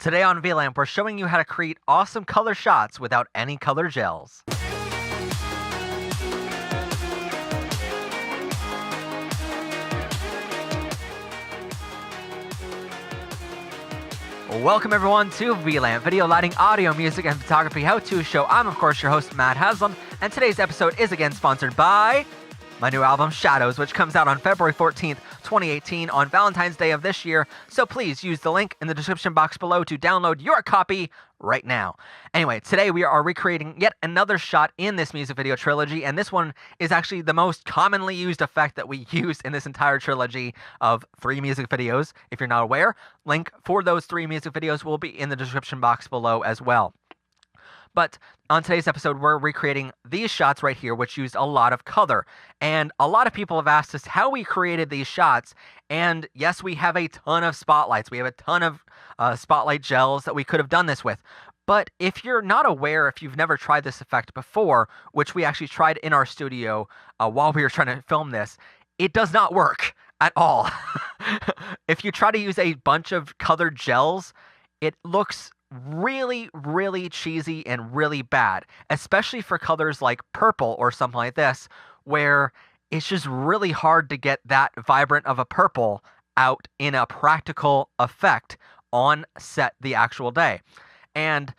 Today on VLAMP, we're showing you how to create awesome color shots without any color gels. Welcome everyone to VLAMP, video, lighting, audio, music, and photography how-to show. I'm of course your host, Matt Haslam, and today's episode is again sponsored by my new album, Shadows, which comes out on February 14th, 2018 on Valentine's Day of this year, so please use the link in the description box below to download your copy right now. Anyway, today we are recreating yet another shot in this music video trilogy, and this one is actually the most commonly used effect that we used in this entire trilogy of 3 music videos. If you're not aware, link for those 3 music videos will be in the description box below as well. But on today's episode, we're recreating these shots right here, which used a lot of color. And a lot of people have asked us how we created these shots. And yes, we have a ton of spotlights. We have a ton of spotlight gels that we could have done this with. But if you're not aware, if you've never tried this effect before, which we actually tried in our studio while we were trying to film this, it does not work at all. If you try to use a bunch of colored gels, it looks really cheesy and really bad, especially for colors like purple or something like this, where it's just really hard to get that vibrant of a purple out in a practical effect on set the actual day. And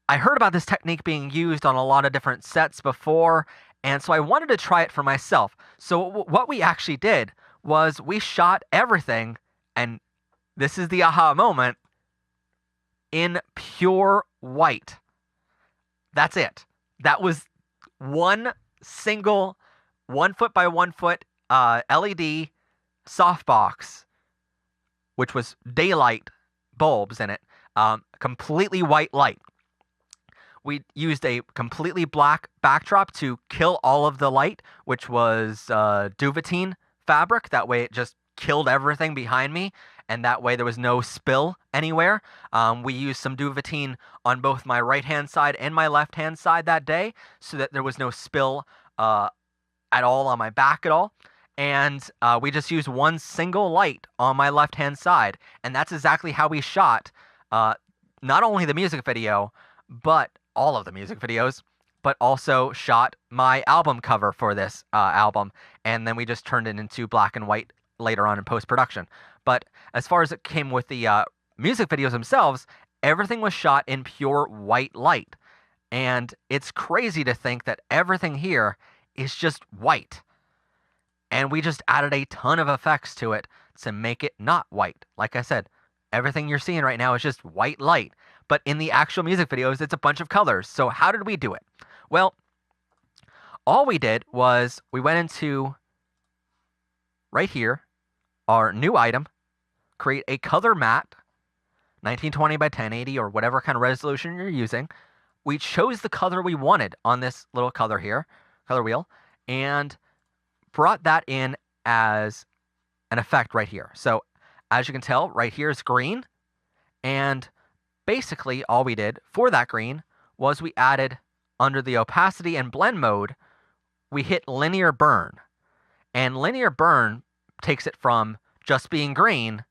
I heard about this technique being used on a lot of different sets before, and so I wanted to try it for myself. So what we actually did was we shot everything, and this is the aha moment, in pure white. That's it. That was one single 1 foot by 1 foot LED softbox, which was daylight bulbs in it, completely white light. We used a completely black backdrop to kill all of the light, which was duvetine fabric. That way it just killed everything behind me, and that way there was no spill anywhere. We used some duvetine on both my right-hand side and my left-hand side that day, so that there was no spill at all on my back at all. And we just used one single light on my left-hand side, and that's exactly how we shot not only the music video, but all of the music videos, but also shot my album cover for this album, and then we just turned it into black and white later on in post-production. But as far as it came with the music videos themselves, everything was shot in pure white light. And it's crazy to think that everything here is just white. And we just added a ton of effects to it to make it not white. Like I said, everything you're seeing right now is just white light. But in the actual music videos, it's a bunch of colors. So how did we do it? Well, all we did was we went into right here, our new item, create a color matte, 1920 by 1080 or whatever kind of resolution you're using. We chose the color we wanted on this little color here, color wheel, and brought that in as an effect right here. So as you can tell, right here is green, and basically all we did for that green was we added, under the opacity and blend mode, we hit linear burn. And linear burn takes it from just being green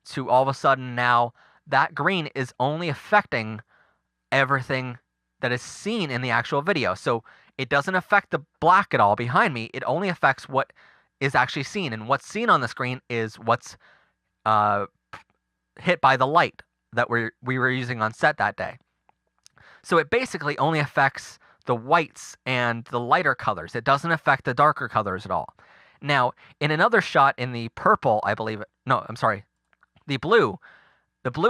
to all of a sudden now that green is only affecting everything that is seen in the actual video. So it doesn't affect the black at all behind me. It only affects what is actually seen. And what's seen on the screen is what's hit by the light that we were using on set that day. So it basically only affects the whites and the lighter colors. It doesn't affect the darker colors at all. Now, in another shot in the purple, I believe it, no, I'm sorry, the blue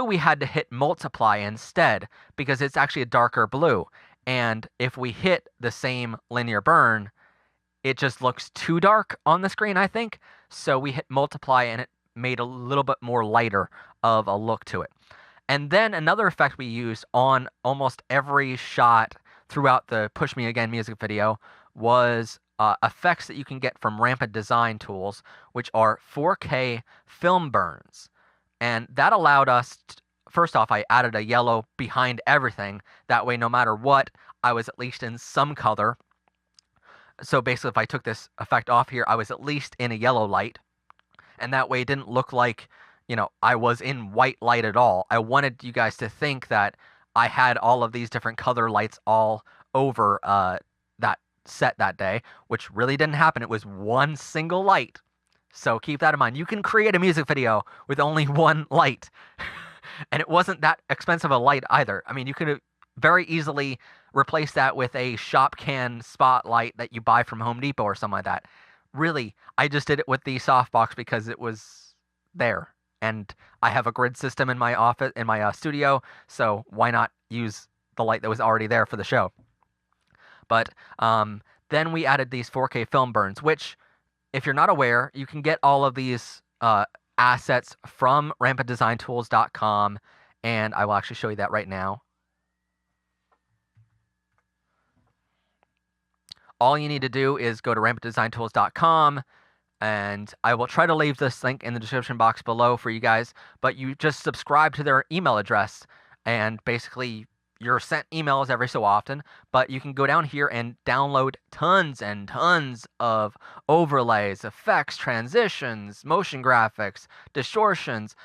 we had to hit multiply instead because it's actually a darker blue. And if we hit the same linear burn, it just looks too dark on the screen, I think. So we hit multiply and it made a little bit more lighter of a look to it. And then another effect we used on almost every shot throughout the Push Me Again music video was effects that you can get from Rampant Design tools, which are 4K film burns. And that allowed us, first off, I added a yellow behind everything. That way, no matter what, I was at least in some color. So basically, if I took this effect off here, I was at least in a yellow light. And that way, it didn't look like I was in white light at all. I wanted you guys to think that I had all of these different color lights all over that set that day, which really didn't happen. It was one single light. So keep that in mind. You can create a music video with only one light. And it wasn't that expensive a light either. I mean, you could very easily replace that with a shop can spotlight that you buy from Home Depot or something like that. Really, I just did it with the softbox because it was there. And I have a grid system in my office, in my studio, so why not use the light that was already there for the show? But then we added these 4K film burns, which, if you're not aware, you can get all of these assets from rampantdesigntools.com, and I will actually show you that right now. All you need to do is go to rampantdesigntools.com, and I will try to leave this link in the description box below for you guys, but you just subscribe to their email address, and basically you're sent emails every so often, but you can go down here and download tons and tons of overlays, effects, transitions, motion graphics, distortions,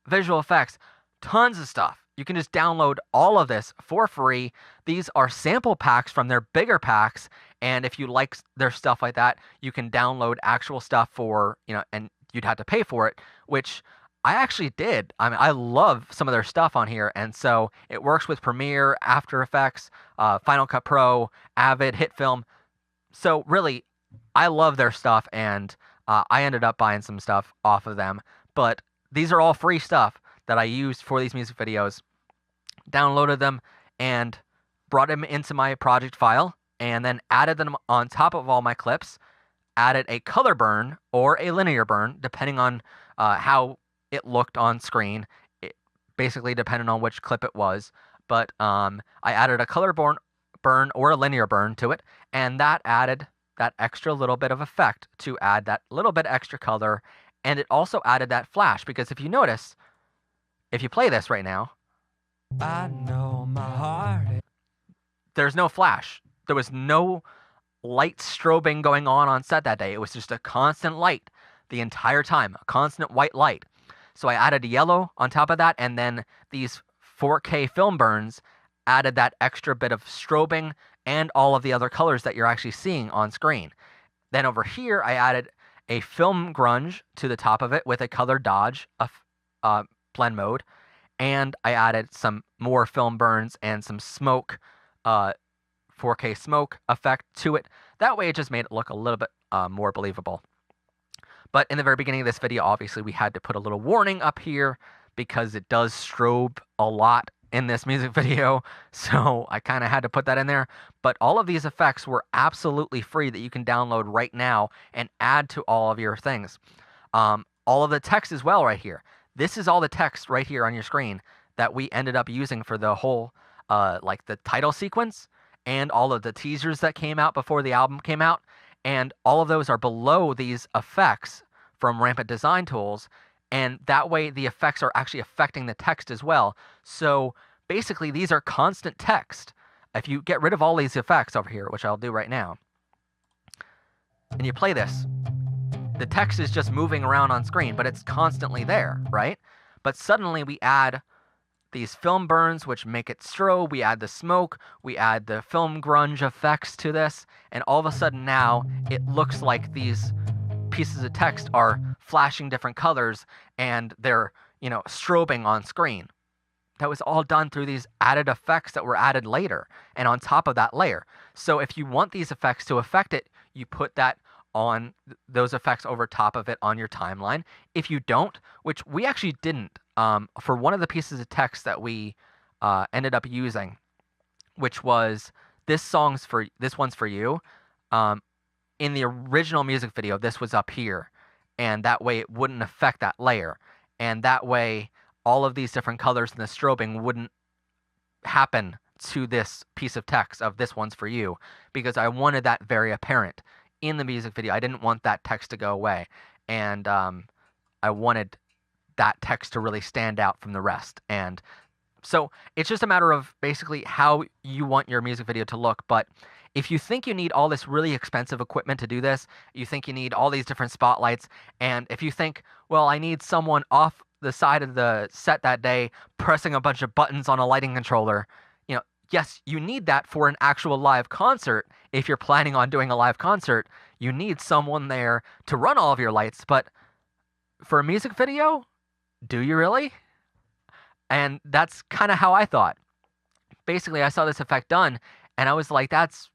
visual effects, tons of stuff. You can just download all of this for free. These are sample packs from their bigger packs, and if you like their stuff like that, you can download actual stuff for, and you'd have to pay for it, which I actually did. I mean, I love some of their stuff on here, and so it works with Premiere, After Effects, Final Cut Pro, Avid, HitFilm. So really, I love their stuff, and I ended up buying some stuff off of them. But these are all free stuff that I used for these music videos. Downloaded them and brought them into my project file, and then added them on top of all my clips. Added a color burn or a linear burn, depending on how it looked on screen. It basically depended on which clip it was. But I added a color burn or a linear burn to it, and that added that extra little bit of effect to add that little bit extra color. And it also added that flash, because if you notice, if you play this right now, I know my heart. There's no flash. There was no light strobing going on set that day. It was just a constant light the entire time, a constant white light. So I added a yellow on top of that, and then these 4K film burns added that extra bit of strobing and all of the other colors that you're actually seeing on screen. Then over here, I added a film grunge to the top of it with a color dodge blend mode, and I added some more film burns and some smoke, 4K smoke effect to it. That way it just made it look a little bit more believable. But in the very beginning of this video, obviously we had to put a little warning up here because it does strobe a lot in this music video, so I kind of had to put that in there. But all of these effects were absolutely free that you can download right now and add to all of your things. All of the text as well right here. This is all the text right here on your screen that we ended up using for the whole, like the title sequence and all of the teasers that came out before the album came out. And all of those are below these effects from Rampant Design Tools. And that way the effects are actually affecting the text as well. So basically these are constant text. If you get rid of all these effects over here, which I'll do right now, and you play this, the text is just moving around on screen, but it's constantly there, right? But suddenly we add these film burns, which make it strobe. We add the smoke. We add the film grunge effects to this. And all of a sudden now it looks like these pieces of text are flashing different colors and they're, strobing on screen. That was all done through these added effects that were added later and on top of that layer. So if you want these effects to affect it, you put that on those effects over top of it on your timeline. If you don't, which we actually didn't, for one of the pieces of text that we ended up using, which was this one's for you. In the original music video, this was up here, and that way it wouldn't affect that layer, and that way all of these different colors and the strobing wouldn't happen to this piece of text of this one's for you, because I wanted that very apparent in the music video. I didn't want that text to go away, and I wanted that text to really stand out from the rest. And so it's just a matter of basically how you want your music video to look. But if you think you need all this really expensive equipment to do this, you think you need all these different spotlights, and if you think, well, I need someone off the side of the set that day, pressing a bunch of buttons on a lighting controller. Yes, you need that for an actual live concert. If you're planning on doing a live concert, you need someone there to run all of your lights. But for a music video, do you really? And that's kind of how I thought. Basically, I saw this effect done, and I was like, that's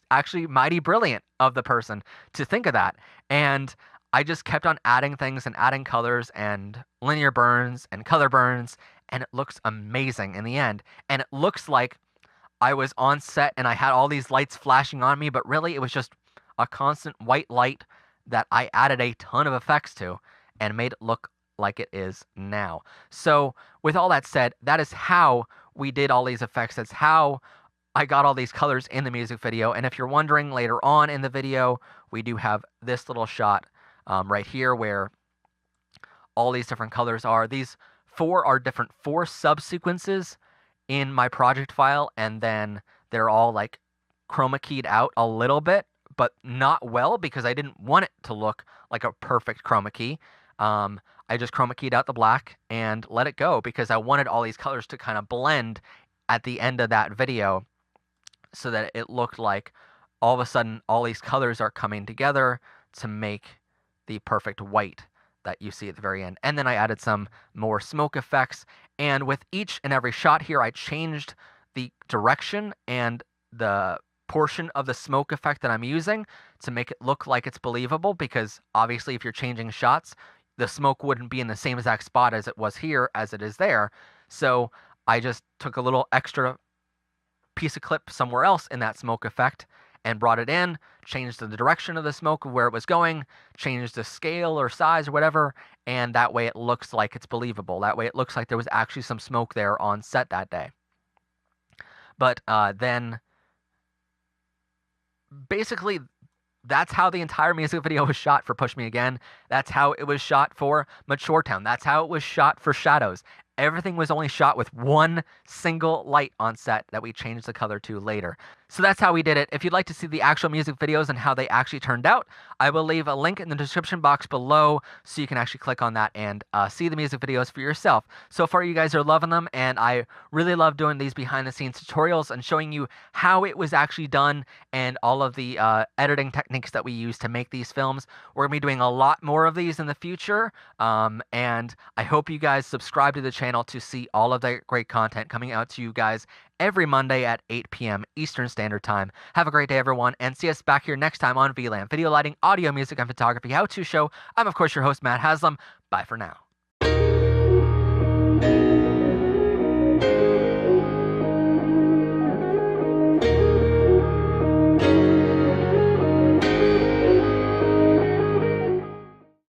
actually mighty brilliant of the person to think of that. And I just kept on adding things and adding colors and linear burns and color burns, and it looks amazing in the end. And it looks like I was on set and I had all these lights flashing on me, but really it was just a constant white light that I added a ton of effects to and made it look like it is now. So with all that said, that is how we did all these effects. That's how I got all these colors in the music video. And if you're wondering, later on in the video, we do have this little shot right here where all these different colors are. These 4 are different 4 subsequences in my project file, and then they're all like chroma keyed out a little bit, but not well, because I didn't want it to look like a perfect chroma key. I just chroma keyed out the black and let it go because I wanted all these colors to kind of blend at the end of that video so that it looked like all of a sudden all these colors are coming together to make the perfect white that you see at the very end. And then I added some more smoke effects, and with each and every shot here I changed the direction and the portion of the smoke effect that I'm using to make it look like it's believable, because obviously if you're changing shots, the smoke wouldn't be in the same exact spot as it was here as it is there. So I just took a little extra piece of clip somewhere else in that smoke effect and brought it in, changed the direction of the smoke where it was going, changed the scale or size or whatever, and that way it looks like it's believable. That way it looks like there was actually some smoke there on set that day. But then basically that's how the entire music video was shot for Push Me Again. That's how it was shot for Mature Town. That's how it was shot for Shadows. Everything was only shot with one single light on set that we changed the color to later. So that's how we did it. If you'd like to see the actual music videos and how they actually turned out, I will leave a link in the description box below so you can actually click on that and see the music videos for yourself. So far, you guys are loving them, and I really love doing these behind-the-scenes tutorials and showing you how it was actually done and all of the editing techniques that we use to make these films. We're going to be doing a lot more of these in the future, and I hope you guys subscribe to the channel to see all of that great content coming out to you guys every Monday at 8 p.m. Eastern Standard Time. Have a great day, everyone, and see us back here next time on VLAN, Video Lighting, Audio, Music, and Photography How-To Show. I'm, of course, your host, Matt Haslam. Bye for now.